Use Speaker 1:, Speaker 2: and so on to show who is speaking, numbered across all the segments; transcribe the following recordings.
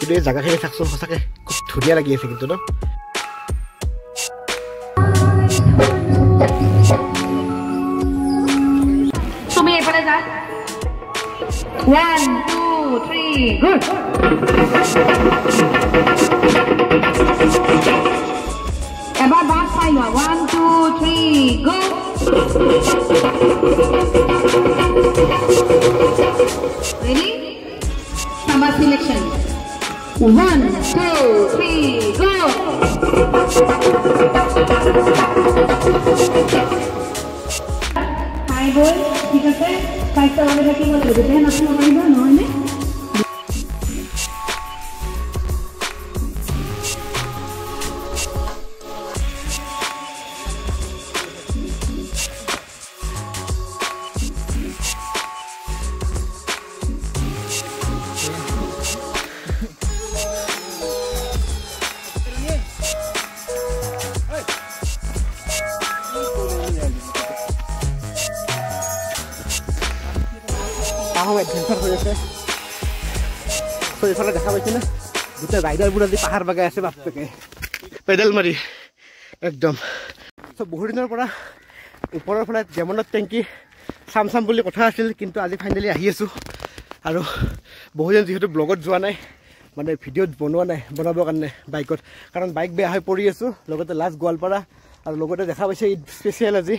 Speaker 1: কিন্তু এই জায়গাখিনি চাওকচোন সঁচাকৈ খুব ধুনীয়া লাগি আছে কিন্তু ন
Speaker 2: তুমি এইফালে যা 1 2 3 গুড এবাৰ বাস পাই লোৱা 1 2 3 good ready number selection 1 2 3 go Hi boy ঠিক আছে পাইছা ওরে কি বলবো দেন আপনি বলবো নয়
Speaker 1: এডভেঞ্চাৰ হৈ আছে তো এইফালে দেখা পাইছেনে গোটেই ৰাইডাৰবোৰ আজি পাহাৰ বাগাই আছে বাপেকে পেডেল মাৰি একদম তো বহুত দিনৰ পৰা ওপৰৰ ফালে ডেমনৰ টেংকি চাম বুলি কথা আছিল কিন্তু আজি ফাইনেলি আহি আছোঁ আৰু বহুদিন যিহেতু ব্লগত যোৱা নাই মানে ভিডিঅ'ত বনাবৰ কাৰণে বাইকত কাৰণ বাইক বেয়া হৈ পৰি আছোঁ লগতে লাষ্ট গোৱালপাৰা আৰু লগতে দেখা পাইছে ঈদ স্পেচিয়েল আজি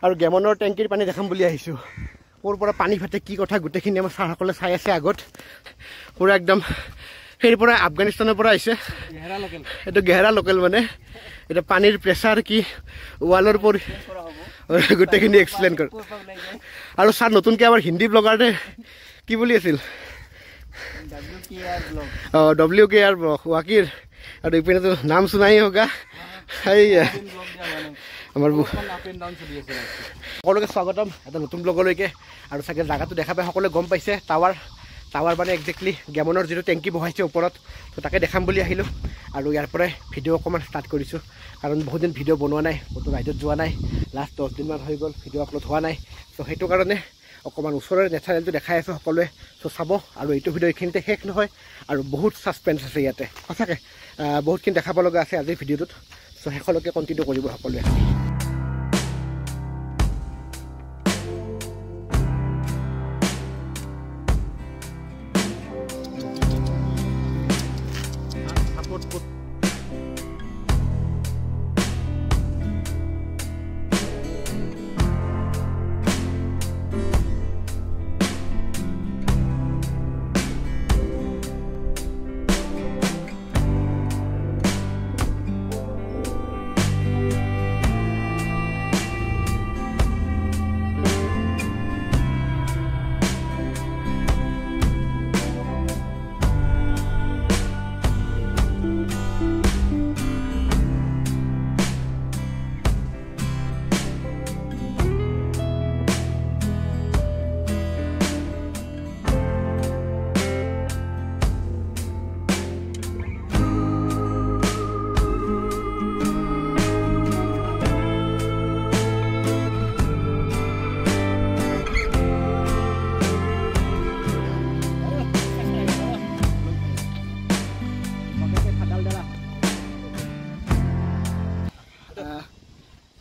Speaker 1: আৰু ডেমনৰ টেংকিৰ পানী দেখাম বুলি আহিছোঁ ক'ৰ পৰা পানী ফাটে কি কথা গোটেইখিনি আমাৰ ছাৰসকলে চাই আছে আগত পুৰা একদম সেই পৰা আফগানিস্তানৰ পৰা আহিছে এইটো গেহেৰা লোকেল মানে এটা পানীৰ প্ৰেছাৰ কি ৱালৰ পৰি গোটেইখিনি এক্সপ্লেইন কৰে আৰু ছাৰ নতুনকৈ আমাৰ হিন্দী ব্লগাৰতে কি বুলি আছিল WKR ৱাকিৰ আৰু ইপিনেতো নাম শুনাই হোগা আমাৰ সকলোকে স্বাগতম এটা নতুন ব্লগলৈকে আৰু চাগে জাগাটো দেখা পাই সকলোৱে গম পাইছে টাৱাৰ মানে একজেক্টলি গেমনৰ যিটো টেংকি বহাইছে ওপৰত তো তাকে দেখাম বুলি আহিলোঁ আৰু ইয়াৰ পৰাই ভিডিঅ' অকণমান ষ্টাৰ্ট কৰিছোঁ কাৰণ বহুত দিন ভিডিঅ' বনোৱা নাই ক'তো ৰাইডত যোৱা নাই লাষ্ট 10 দিনমান হৈ গ'ল ভিডিঅ' আপলোড হোৱা নাই তো সেইটো কাৰণে অকণমান ওচৰৰে নেচাৰেলটো দেখাই আছোঁ সকলোৱে তো চাব আৰু এইটো ভিডিঅ' এইখিনিতে শেষ নহয় আৰু বহুত ছাছপেন্স আছে ইয়াতে সঁচাকৈ বহুতখিনি দেখাব লগা আছে আজিৰ ভিডিঅ'টোত চ' শেষলৈকে কণ্টিনিউ কৰিব সকলোৱে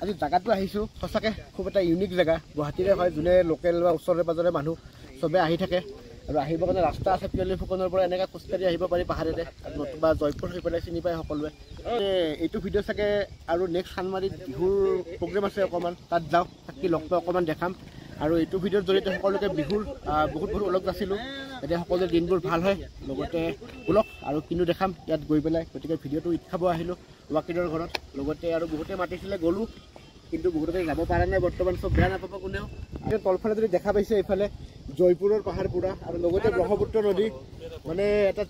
Speaker 1: আজি জাগাটো আহিছোঁ সঁচাকৈ খুব এটা ইউনিক জেগা গুৱাহাটীৰে হয় যোনে লোকেল বা ওচৰে পাজৰে মানুহ চবে আহি থাকে আৰু আহিবৰ কাৰণে ৰাস্তা আছে পিয়লি ফুকনৰ পৰা এনেকৈ খোজকাঢ়ি আহিব পাৰি পাহাৰেৰে নতুবা জয়পুৰ হৈ পেলাই চিনি পায় সকলোৱে এইটো ভিডিঅ' চাগে আৰু নেক্সট চানমাৰীত বিহুৰ প্ৰগ্ৰেম আছে অকণমান তাত যাওঁ থাকি লগ পাই অকণমান দেখাম আৰু এইটো ভিডিঅ'ৰ জৰিয়তে সকলোকে বিহুৰ বহুত ওলগ আছিলোঁ এতিয়া সকলোৰে দিনবোৰ ভাল হয় লগতে ওলগ আৰু কিনো দেখাম ইয়াত গৈ পেলাই গতিকে ভিডিঅ'টো ঈদ খাব আহিলোঁ ৱাকিৰৰ ঘৰত লগতে আৰু বহুতে মাতিছিলে গ'লোঁ কিন্তু বহুতে যাব পৰা নাই বৰ্তমান চব বেয়া নাপাব কোনেও তলফালে যদি দেখা পাইছে এইফালে জয়পুৰৰ পাহাৰ পুৰা আৰু লগতে ব্ৰহ্মপুত্ৰ নদী মানে এটা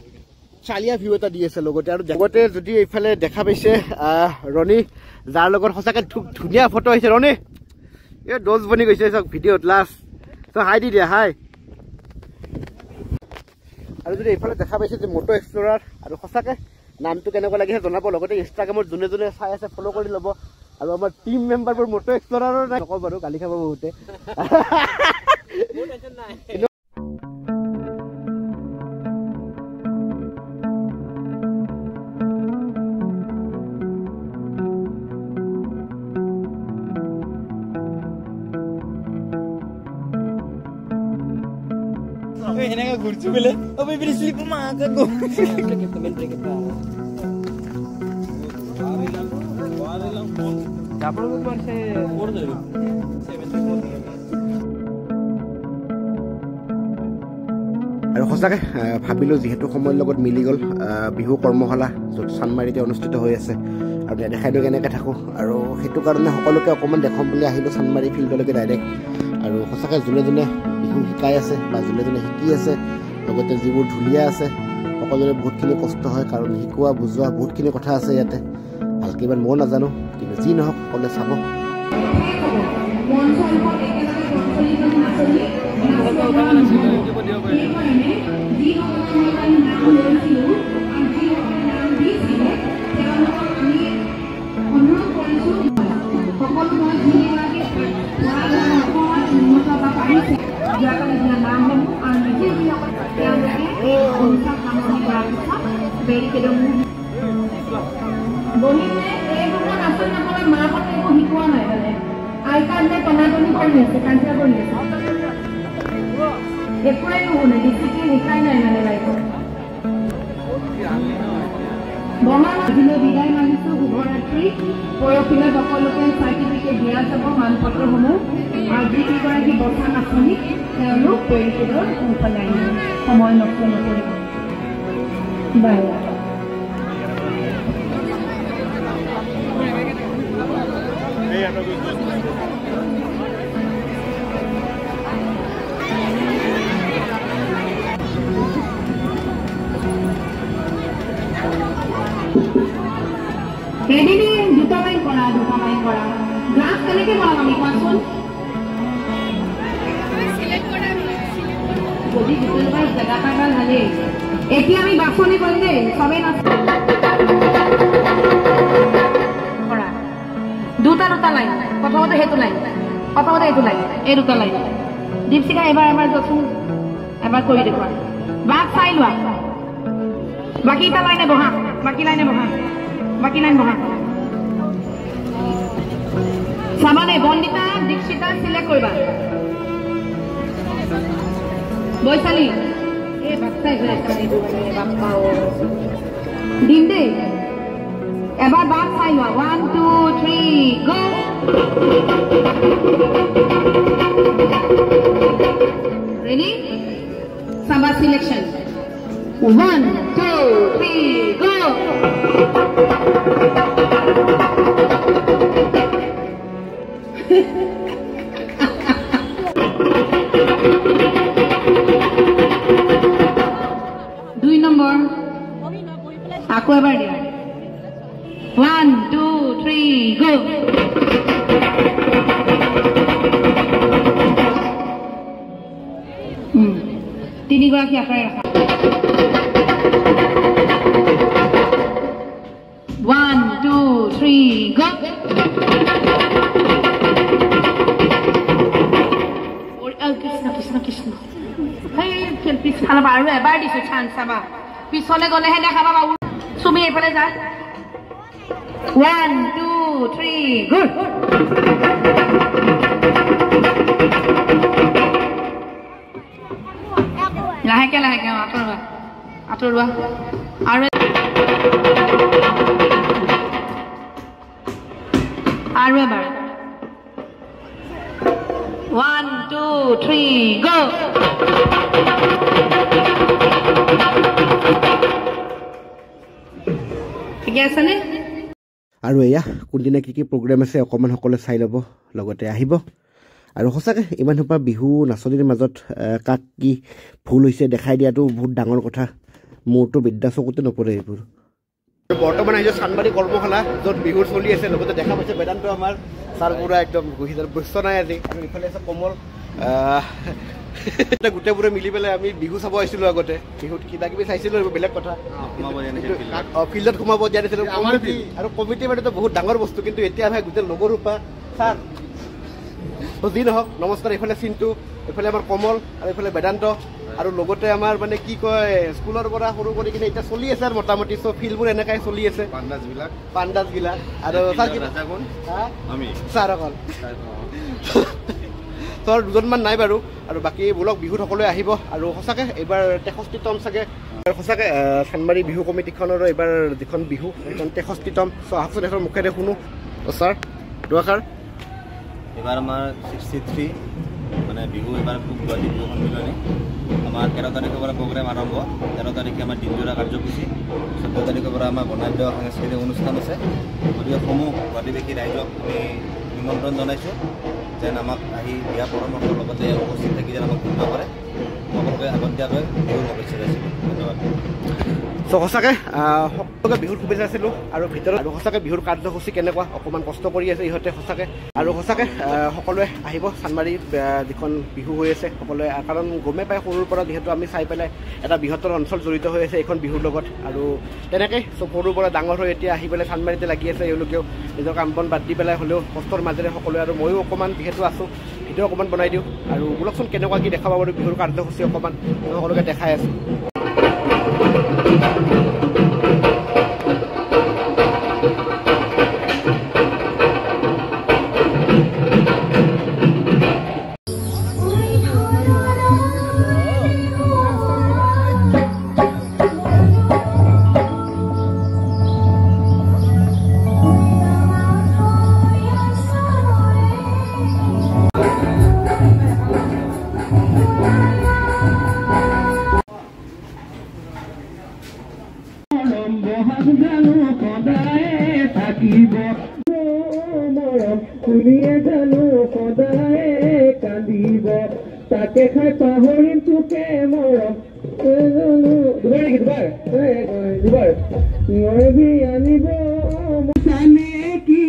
Speaker 1: চালিয়া ভিউ এটা দি আছে লগতে আৰু লগতে যদি এইফালে দেখা পাইছে ৰণী যাৰ লগত সঁচাকৈ ধুনীয়া ফটো আহিছে ৰণী এই ডজ বনি গৈছে চাওক ভিডিঅ'ত লাষ্ট চ' হাই দি দিয়া হাই আৰু যদি এইফালে দেখা পাইছে যে মটো এক্সপ্ল'ৰাৰ আৰু সঁচাকৈ নামটো কেনেকুৱা লাগিছে জনাব লগতে ইনষ্টাগ্ৰামত যোনে যোনে চাই আছে ফ'ল' কৰি ল'ব আৰু আমাৰ টিম মেম্বাৰবোৰ মটো এক্সপ্ল'ৰাৰৰ নাই নকওঁ বাৰু গালি খাব বহুতে
Speaker 3: এনেকা ঘুরছু বলে ওই বিলি স্লিপ মা কাকো কমেন্ট ব্রেক এটা তারপর মারছে ওর দেবে 74
Speaker 1: আৰু সঁচাকৈ ভাবিলোঁ যিহেতু সময়ৰ লগত মিলি গ'ল বিহু কৰ্মশালা য'ত চানমাৰিতে অনুষ্ঠিত হৈ আছে আৰু দেখাই দিওঁ কেনেকৈ থাকোঁ আৰু সেইটো কাৰণে সকলোকে অকণমান দেখাম বুলি আহিলোঁ চানমাৰি ফিল্ডলৈকে ডাইৰেক্ট আৰু সঁচাকৈ যোনে যোনে বিহু শিকাই আছে বা যোনে যোনে শিকি আছে লগতে যিবোৰ ঢুলীয়া আছে সকলোৰে বহুতখিনি কষ্ট হয় কাৰণ শিকোৱা বুজোৱা বহুতখিনি কথা আছে ইয়াতে ভালকৈ ইমান ময়ো নাজানো কিন্তু যি নহওক সকলোৱে চাব বিদায় মানিছো শুভৰাত্ৰি পৰহিলৈ সকলোকে চাৰ্টিফিকেট দিয়া যাব মানপত্ৰসমূহ আৰু যিগৰাকী বচন আঁচনি তেওঁলোক পেৰিকেডৰ সোনকালে আহিব সময় নষ্ট নকৰিব বাই Ready duta line kora glass keneke bolam ami koason select kora jodi duta bar jaga pagal hale eti ami basoni bolde sobe na kora duta line prothomote hetu line ei duta line dipsika ebar josun ebar kori dekwa bak sai lua baki ta line boha Baki line boha. Samane Bondita Dikshita select koriba. Boysali. Bakta ekta edu bappa o. Dinde. Ebar bak sai lua 1 2 3 go. Ready? Samba selection. 1 2 3 go. Dui number. Aku ebar dia. 1 2 3 go. Tini gua kia kaya. 1 2 3 go. Krishna. Hey, tell please khala baru ebar disu chance aba. Pisole gole he dekha baba. Sumi ephale ja. 1 2 3 go. Lahake atorwa. Aru ebar. 1 2 3 go. ঠিক আছে নে আৰু এয়া কোনদিনা কি programme আছে অকমান সকলে চাই ল'ব লগতে আহিব আৰু সঁচাকৈ ইমান সোপা বিহু নাচনীৰ মাজত কাক কি ভুল হৈছে দেখাই দিয়াটো বহুত ডাঙৰ কথা মোৰতো বিদ্যা চকুতে নপৰে এইবোৰ বৰ্তমান আহিছে চানমাৰি কৰ্মশালা য'ত বিহুৰ চলি আছে লগতে দেখা পাইছে বেদান্ত আমাৰ ছাৰ পুৰা একদম বস্য নাই আজি আৰু ইফালে আছে কমল গোটেইবোৰে মিলি পেলাই আমি বিহু চাব আহিছিলোঁ আগতে বিহুত কিবা কিবি চাইছিলোঁ এইবোৰ বেলেগ কথা ফিল্ডত সোমাব দিয়া দিছিলোঁ আৰু কমিটি মানেতো বহুত ডাঙৰ বস্তু কিন্তু এতিয়া আমি গোটেই লগৰ ৰূপা ছাৰ যি নহওক নমস্কাৰ এইফালে চিন্তু এইফালে আমাৰ কমল আৰু এইফালে বেদান্ত আৰু লগতে আমাৰ মানে কি কয় স্কুলৰ পৰা সৰু কৰি কিনে এতিয়া চলি আছে আৰু মোটামুটি চব ফিল্ডবোৰ এনেকাই চলি আছে পাণ্ডাছবিলাক আৰু ছাৰ অকল ওচৰৰ দুজনমান নাই বাৰু আৰু বাকী বোলক বিহুত সকলোৱে আহিব আৰু সঁচাকৈ এইবাৰ 63তম চাগে সঁচাকৈ চানমাৰী বিহু কমিটিখনৰ এইবাৰ যিখন বিহু সেইখন 63তম আহকচোন এখন মুখেৰে শুনো ছাৰ দুআষাৰ
Speaker 4: এবাৰ আমাৰ 63 মানে বিহু এবাৰ গুৱাহাটী বিহু সন্মিলনী আমাৰ 13 তাৰিখৰ পৰা প্ৰগ্ৰেম আৰম্ভ 13 তাৰিখে আমাৰ দিনজোৰা কাৰ্যসূচী 14 তাৰিখৰ পৰা আমাৰ বৰ্ণাঢ্য সাংস্কৃতিক অনুষ্ঠান আছে গতিকে সমূহ গুৱাহাটীবাসী ৰাইজক আমি নিমন্ত্ৰণ জনাইছোঁ যেন আমাক আহি দিয়া পৰামৰ্শৰ লগতে উপস্থিত থাকি যেন আমাক ধন্য কৰে সকলোকে আগতীয়াকৈ বিহুৰ শুভেচ্ছা যাচিলোঁ ধন্যবাদ
Speaker 1: সঁচাকৈ সকলোকে বিহুৰ শুভেচ্ছা আছিলোঁ আৰু ভিতৰত আৰু সঁচাকৈ বিহুৰ কাৰ্যসূচী কেনেকুৱা অকণমান কষ্ট কৰি আছে ইহঁতে সঁচাকৈ আৰু সঁচাকৈ সকলোৱে আহিব চানমাৰীত যিখন বিহু হৈ আছে সকলোৱে কাৰণ গমেই পায় সৰুৰ পৰা যিহেতু আমি চাই পেলাই এটা বৃহত্তৰ অঞ্চল জড়িত হৈ আছে এইখন বিহুৰ লগত আৰু তেনেকৈ চব সৰুৰ পৰা ডাঙৰ হৈ এতিয়া আহি পেলাই চানমাৰীতে লাগি আছে এওঁলোকেও নিজৰ কাম বন বাদ দি পেলাই হ'লেও কষ্টৰ মাজেৰে সকলোৱে আৰু ময়ো অকণমান যিহেতু আছোঁ ভিডিঅ' অকণমান বনাই দিওঁ আৰু বোলকচোন কেনেকুৱা কি দেখাব পাৰোঁ বিহুৰ কাৰ্যসূচী অকণমান সকলোকে দেখাই আছোঁ
Speaker 5: তাকে খাই পাহৰিম তোকে মৰম দুবাৰ নৰবি আনিব জানে কি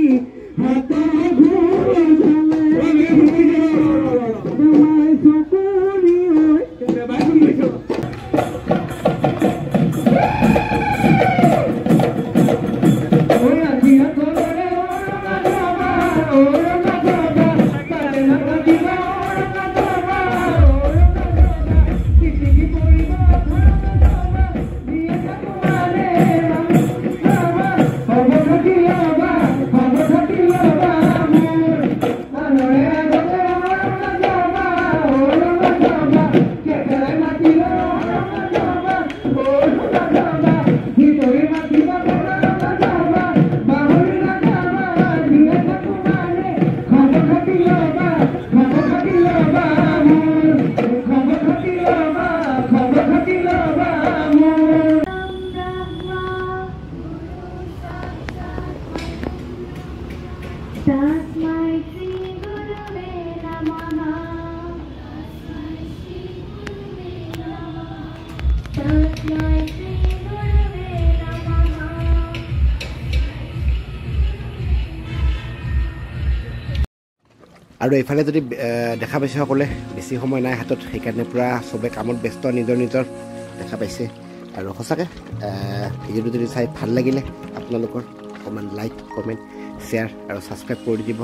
Speaker 1: আৰু এইফালে যদি দেখা পাইছে সকলে বেছি সময় নাই হাতত সেইকাৰণে পূৰা চবে কামত ব্যস্ত নিজৰ নিজৰ দেখা পাইছে আৰু সঁচাকৈ ভিডিঅ'টো যদি চাই ভাল লাগিলে আপোনালোকৰ অকণমান লাইক কমেণ্ট শ্বেয়াৰ আৰু ছাবস্ক্ৰাইব কৰি দিব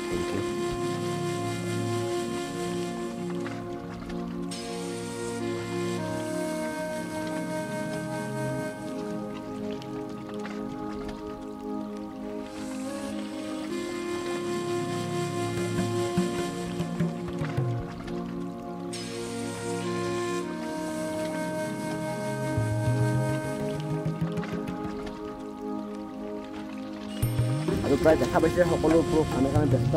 Speaker 1: থেংক ইউ আৰু প্ৰায় দেখা পাইছে সকলো কামে কামে ব্যস্ত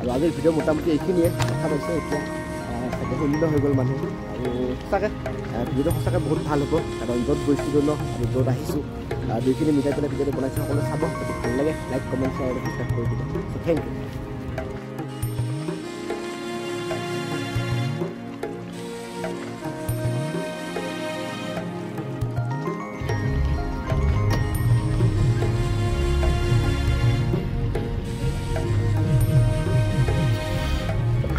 Speaker 1: আৰু আজিৰ ভিডিঅ' মোটামুটি এইখিনিয়ে দেখা পাইছে এতিয়া চাগে শূন্য হৈ গ'ল মানুহ আৰু সঁচাকৈ ভিডিঅ'টো সঁচাকৈ বহুত ভাল হ'ব কাৰণ য'ত গৈছিলোঁ ন আৰু য'ত আহিছোঁ দুইখিনি মিলাই পেলাই ভিডিঅ'টো বনাইছোঁ সকলোৱে চাব যদি ভাল লাগে লাইক কমেণ্ট শ্বেয়াৰ আৰু ছাবস্ক্ৰাইব কৰি দিব চ' থেংক ইউ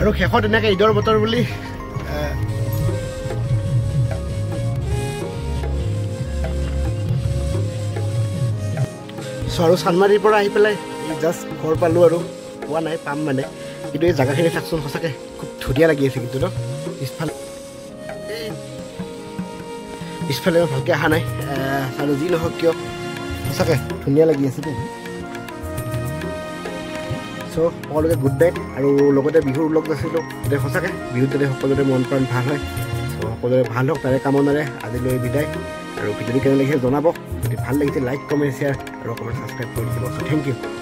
Speaker 1: আৰু শেষত এনেকৈ ঈদৰ বতৰ বুলি আৰু চানমাৰীৰ পৰা আহি পেলাই জাষ্ট ঘৰ পালোঁ আৰু পোৱা নাই পাম মানে কিন্তু এই জেগাখিনি চাওকচোন সঁচাকৈ খুব ধুনীয়া লাগি আছে কিন্তু ন পিছফালে ভালকৈ অহা নাই আৰু যি নহওক কিয় সঁচাকৈ ধুনীয়া লাগি আছে দেই চ' চ' সকলোকে গুড নাইট আৰু লগতে বিহুৰ লগ আছিলোঁ যাতে সঁচাকৈ বিহুত যাতে সকলোৰে মন প্ৰাণ ভাল হয় চ' সকলোৰে ভাল হওক তাৰে কামনাৰে আজিলৈ বিদায় আৰু ভিডিঅ'টো কেনে লাগিছে জনাব যদি ভাল লাগিছে লাইক কমেণ্ট শ্বেয়াৰ আৰু অকণমান ছাবস্ক্ৰাইব কৰি দিব চ' থেংক ইউ